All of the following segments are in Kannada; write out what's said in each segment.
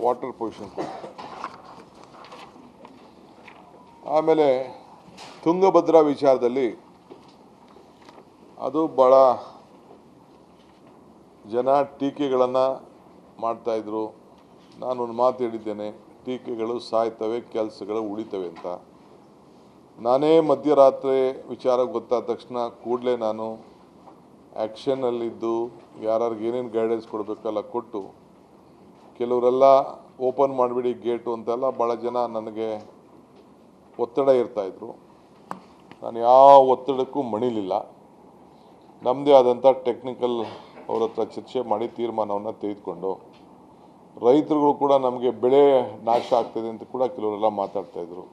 Water position. ಆಮೇಲೆ ತುಂಗಭದ್ರಾ ವಿಚಾರದಲ್ಲಿ ಅದು ಭಾಳ ಜನ ಟೀಕೆಗಳನ್ನು ಮಾಡ್ತಾಯಿದ್ರು. ನಾನೊಂದು ಮಾತು ಹೇಳಿದ್ದೇನೆ, ಟೀಕೆಗಳು ಸಾಯ್ತವೆ, ಕೆಲಸಗಳು ಉಳಿತವೆ ಅಂತ. ನಾನೇ ಮಧ್ಯರಾತ್ರಿ ವಿಚಾರ ಗೊತ್ತಾದ ತಕ್ಷಣ ಕೂಡಲೇ ನಾನು ಆ್ಯಕ್ಷನ್ನಲ್ಲಿದ್ದು ಯಾರ್ಯಾರಿಗೆ ಏನೇನು ಗೈಡೆನ್ಸ್ ಕೊಡಬೇಕಲ್ಲ ಕೊಟ್ಟು, ಕೆಲವರೆಲ್ಲ ಓಪನ್ ಮಾಡಿಬಿಡಿ ಗೇಟು ಅಂತೆಲ್ಲ ಭಾಳ ಜನ ನನಗೆ ಒತ್ತಡ ಇರ್ತಾಯಿದ್ರು. ನಾನು ಯಾವ ಒತ್ತಡಕ್ಕೂ ಮಣಿಲಿಲ್ಲ. ನಮ್ಮದೇ ಆದಂಥ ಟೆಕ್ನಿಕಲ್ ಅವ್ರ ಹತ್ರ ಚರ್ಚೆ ಮಾಡಿ ತೀರ್ಮಾನವನ್ನು ತೆಗೆದುಕೊಂಡು, ರೈತರುಗಳು ಕೂಡ ನಮಗೆ ಬೆಳೆ ನಾಶ ಆಗ್ತದೆ ಅಂತ ಕೂಡ ಕೆಲವರೆಲ್ಲ ಮಾತಾಡ್ತಾಯಿದ್ರು.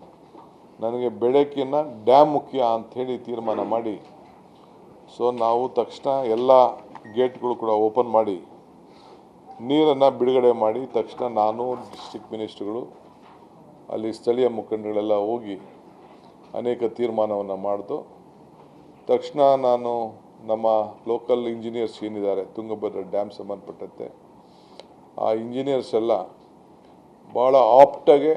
ನನಗೆ ಬೆಳೆಕಿನ್ನ ಡ್ಯಾಮ್ ಮುಖ್ಯ ಅಂಥೇಳಿ ತೀರ್ಮಾನ ಮಾಡಿ, ಸೊ ನಾವು ತಕ್ಷಣ ಎಲ್ಲ ಗೇಟ್ಗಳು ಕೂಡ ಓಪನ್ ಮಾಡಿ ನೀರನ್ನು ಬಿಡುಗಡೆ ಮಾಡಿ ತಕ್ಷಣ ನಾನು ಡಿಸ್ಟ್ರಿಕ್ಟ್ ಮಿನಿಸ್ಟ್ರುಗಳು ಅಲ್ಲಿ ಸ್ಥಳೀಯ ಮುಖಂಡಗಳೆಲ್ಲ ಹೋಗಿ ಅನೇಕ ತೀರ್ಮಾನವನ್ನು ಮಾಡಿದು. ತಕ್ಷಣ ನಾನು ನಮ್ಮ ಲೋಕಲ್ ಇಂಜಿನಿಯರ್ಸ್ ಏನಿದ್ದಾರೆ ತುಂಗಭದ್ರಾ ಡ್ಯಾಮ್ ಸಂಬಂಧಪಟ್ಟಂತೆ ಆ ಇಂಜಿನಿಯರ್ಸ್ ಎಲ್ಲ ಭಾಳ ಆಪ್ಟಾಗೆ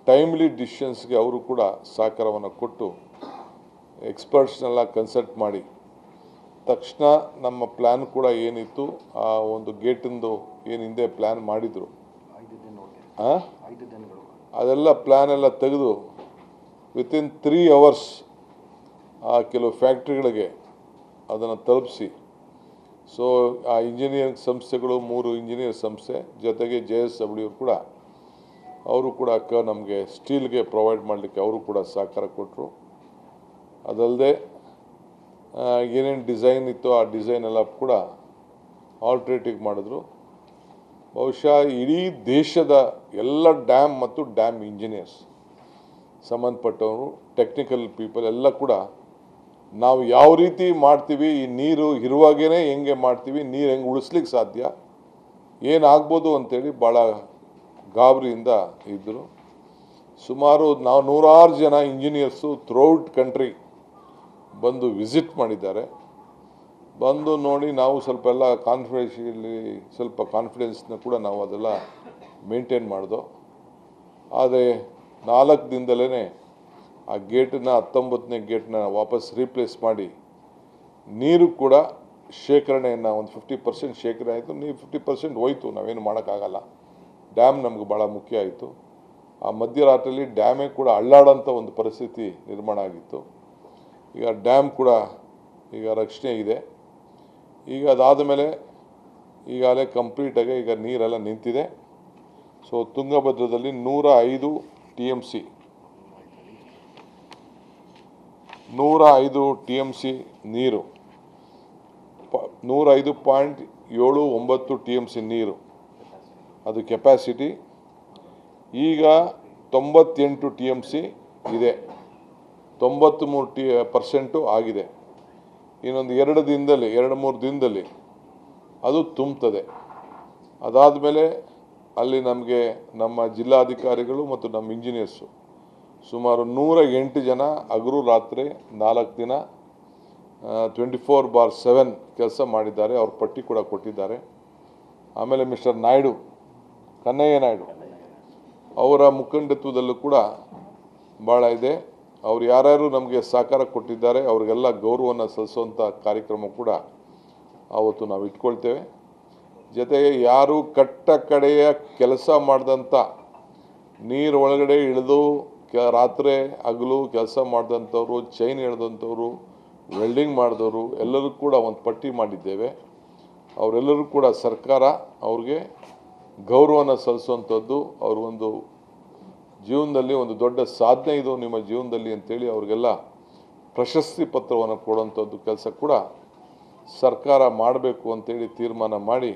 ಟೈಮ್ಲಿ ಡಿಸಿಷನ್ಸ್ಗೆ ಅವರು ಕೂಡ ಸಹಕಾರವನ್ನು ಕೊಟ್ಟು ಎಕ್ಸ್ಪರ್ಟ್ಸ್ನೆಲ್ಲ ಕನ್ಸಲ್ಟ್ ಮಾಡಿ ತಕ್ಷಣ ನಮ್ಮ ಪ್ಲ್ಯಾನ್ ಕೂಡ ಏನಿತ್ತು ಆ ಒಂದು ಗೇಟಿಂದು ಏನು ಹಿಂದೆ ಪ್ಲ್ಯಾನ್ ಮಾಡಿದರು ಅದೆಲ್ಲ ಪ್ಲ್ಯಾನ್ ಎಲ್ಲ ತೆಗೆದು ವಿತಿನ್ 3 hours ಆ ಕೆಲವು ಫ್ಯಾಕ್ಟ್ರಿಗಳಿಗೆ ಅದನ್ನು ತಲುಪಿಸಿ, ಸೊ ಆ ಇಂಜಿನಿಯರಿಂಗ್ ಸಂಸ್ಥೆಗಳು 3 ಇಂಜಿನಿಯರ್ ಸಂಸ್ಥೆ ಜೊತೆಗೆ JSW ಕೂಡ ಅವರು ಕೂಡ ನಮಗೆ ಸ್ಟೀಲ್ಗೆ ಪ್ರೊವೈಡ್ ಮಾಡಲಿಕ್ಕೆ ಅವರು ಕೂಡ ಸಹಕಾರ ಕೊಟ್ಟರು. ಅದಲ್ಲದೆ ಏನೇನು ಡಿಸೈನ್ ಇತ್ತು ಆ ಡಿಸೈನ್ ಎಲ್ಲ ಕೂಡ ಆಲ್ಟ್ರೇಟಿವ್ ಮಾಡಿದ್ರು. ಬಹುಶಃ ಇಡೀ ದೇಶದ ಎಲ್ಲ ಡ್ಯಾಮ್ ಮತ್ತು ಡ್ಯಾಮ್ ಇಂಜಿನಿಯರ್ಸ್ ಸಂಬಂಧಪಟ್ಟವರು ಟೆಕ್ನಿಕಲ್ ಪೀಪಲ್ ಎಲ್ಲ ಕೂಡ ನಾವು ಯಾವ ರೀತಿ ಮಾಡ್ತೀವಿ, ಈ ನೀರು ಇರುವಾಗೇ ಹೆಂಗೆ ಮಾಡ್ತೀವಿ, ನೀರು ಹೆಂಗೆ ಉಳಿಸ್ಲಿಕ್ಕೆ ಸಾಧ್ಯ, ಏನಾಗ್ಬೋದು ಅಂತೇಳಿ ಭಾಳ ಗಾಬರಿಯಿಂದ ಇದ್ದರು. ಸುಮಾರು ನಾವು 100 ಜನ ಇಂಜಿನಿಯರ್ಸು ಥ್ರೂಔಟ್ ಕಂಟ್ರಿ ಬಂದು ವಿಸಿಟ್ ಮಾಡಿದ್ದಾರೆ. ಬಂದು ನೋಡಿ ನಾವು ಸ್ವಲ್ಪ ಎಲ್ಲ ಸ್ವಲ್ಪ ಕಾನ್ಫಿಡೆನ್ಸ್ನ ಕೂಡ ನಾವು ಅದೆಲ್ಲ ಮೇಂಟೈನ್ ಮಾಡಿದೋ. ಆದರೆ 4 ದಿನದಲ್ಲೇ ಆ ಗೇಟನ್ನು 19ನೇ ಗೇಟನ್ನ ವಾಪಸ್ ರೀಪ್ಲೇಸ್ ಮಾಡಿ ನೀರು ಕೂಡ ಶೇಖರಣೆಯನ್ನು ಒಂದು 50% ಶೇಖರಣೆ ಆಯಿತು. ನೀರು 50% ಹೋಯಿತು, ನಾವೇನು ಮಾಡೋಕ್ಕಾಗಲ್ಲ. ಡ್ಯಾಮ್ ನಮ್ಗೆ ಭಾಳ ಮುಖ್ಯ ಆಯಿತು. ಆ ಮಧ್ಯರಾತ್ರಿಯಲ್ಲಿ ಡ್ಯಾಮೇ ಕೂಡ ಅಳ್ಳಾಡೋಂಥ ಒಂದು ಪರಿಸ್ಥಿತಿ ನಿರ್ಮಾಣ ಆಗಿತ್ತು. ಈಗ ಡ್ಯಾಮ್ ಕೂಡ ಈಗ ರಕ್ಷಣೆ ಇದೆ. ಈಗ ಅದಾದ ಮೇಲೆ ಈಗಾಗಲೇ ಕಂಪ್ಲೀಟಾಗಿ ಈಗ ನೀರೆಲ್ಲ ನಿಂತಿದೆ. ಸೊ ತುಂಗಭದ್ರದಲ್ಲಿ 105 TMC 105 TMC ನೀರು, 105.79 TMC ನೀರು ಅದು ಕೆಪಾಸಿಟಿ. ಈಗ 98 TMC ಇದೆ, 93% ಆಗಿದೆ. ಇನ್ನೊಂದು 2-3 ದಿನದಲ್ಲಿ ಅದು ತುಂಬುತ್ತದೆ. ಅದಾದಮೇಲೆ ಅಲ್ಲಿ ನಮಗೆ ನಮ್ಮ ಜಿಲ್ಲಾಧಿಕಾರಿಗಳು ಮತ್ತು ನಮ್ಮ ಇಂಜಿನಿಯರ್ಸು ಸುಮಾರು 108 ಜನ ಹಗಲು ರಾತ್ರಿ 4 ದಿನ 24/7 ಕೆಲಸ ಮಾಡಿದ್ದಾರೆ. ಅವ್ರ ಪಟ್ಟಿ ಕೂಡ ಕೊಟ್ಟಿದ್ದಾರೆ. ಆಮೇಲೆ ಮಿಸ್ಟರ್ ನಾಯ್ಡು, ಕನ್ನಯ್ಯ ನಾಯ್ಡು ಅವರ ಮುಖಂಡತ್ವದಲ್ಲೂ ಕೂಡ ಭಾಳ ಇದೆ. ಅವ್ರು ಯಾರ್ಯಾರು ನಮಗೆ ಸಹಕಾರ ಕೊಟ್ಟಿದ್ದಾರೆ ಅವ್ರಿಗೆಲ್ಲ ಗೌರವವನ್ನು ಸಲ್ಲಿಸುವಂಥ ಕಾರ್ಯಕ್ರಮ ಕೂಡ ಆವತ್ತು ನಾವು ಇಟ್ಕೊಳ್ತೇವೆ. ಜೊತೆಗೆ ಯಾರು ಕಟ್ಟ ಕಡೆಯ ಕೆಲಸ ಮಾಡಿದಂಥ ನೀರು ಒಳಗಡೆ ಇಳಿದು ರಾತ್ರಿ ಹಗಲು ಕೆಲಸ ಮಾಡಿದಂಥವ್ರು, ಚೈನ್ ಎಳೆದಂಥವ್ರು, ವೆಲ್ಡಿಂಗ್ ಮಾಡಿದವರು ಎಲ್ಲರೂ ಕೂಡ ಒಂದು ಪಟ್ಟಿ ಮಾಡಿದ್ದೇವೆ. ಅವರೆಲ್ಲರೂ ಕೂಡ ಸರ್ಕಾರ ಅವ್ರಿಗೆ ಗೌರವನ ಸಲ್ಲಿಸುವಂಥದ್ದು, ಅವ್ರಿಗೊಂದು ಜೀವನದಲ್ಲಿ ಒಂದು ದೊಡ್ಡ ಸಾಧನೆ ಇದು ನಿಮ್ಮ ಜೀವನದಲ್ಲಿ ಅಂತೇಳಿ ಅವ್ರಿಗೆಲ್ಲ ಪ್ರಶಸ್ತಿ ಪತ್ರವನ್ನು ಕೊಡುವಂಥದ್ದು ಕೆಲಸ ಕೂಡ ಸರ್ಕಾರ ಮಾಡಬೇಕು ಅಂತೇಳಿ ತೀರ್ಮಾನ ಮಾಡಿ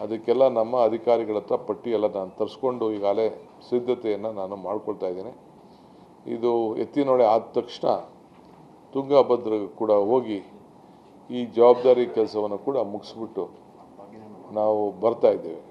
ಅದಕ್ಕೆಲ್ಲ ನಮ್ಮ ಅಧಿಕಾರಿಗಳ ಹತ್ರ ಪಟ್ಟಿಯೆಲ್ಲ ನಾನು ತರಿಸ್ಕೊಂಡು ಈಗಾಗಲೇ ಸಿದ್ಧತೆಯನ್ನು ನಾನು ಮಾಡ್ಕೊಳ್ತಾ ಇದ್ದೇನೆ. ಇದು ಎತ್ತಿನೊಳೆ ಆದ ತಕ್ಷಣ ತುಂಗಭದ್ರಾ ಕೂಡ ಹೋಗಿ ಈ ಜವಾಬ್ದಾರಿ ಕೆಲಸವನ್ನು ಕೂಡ ಮುಗಿಸ್ಬಿಟ್ಟು ನಾವು ಬರ್ತಾ ಇದ್ದೇವೆ.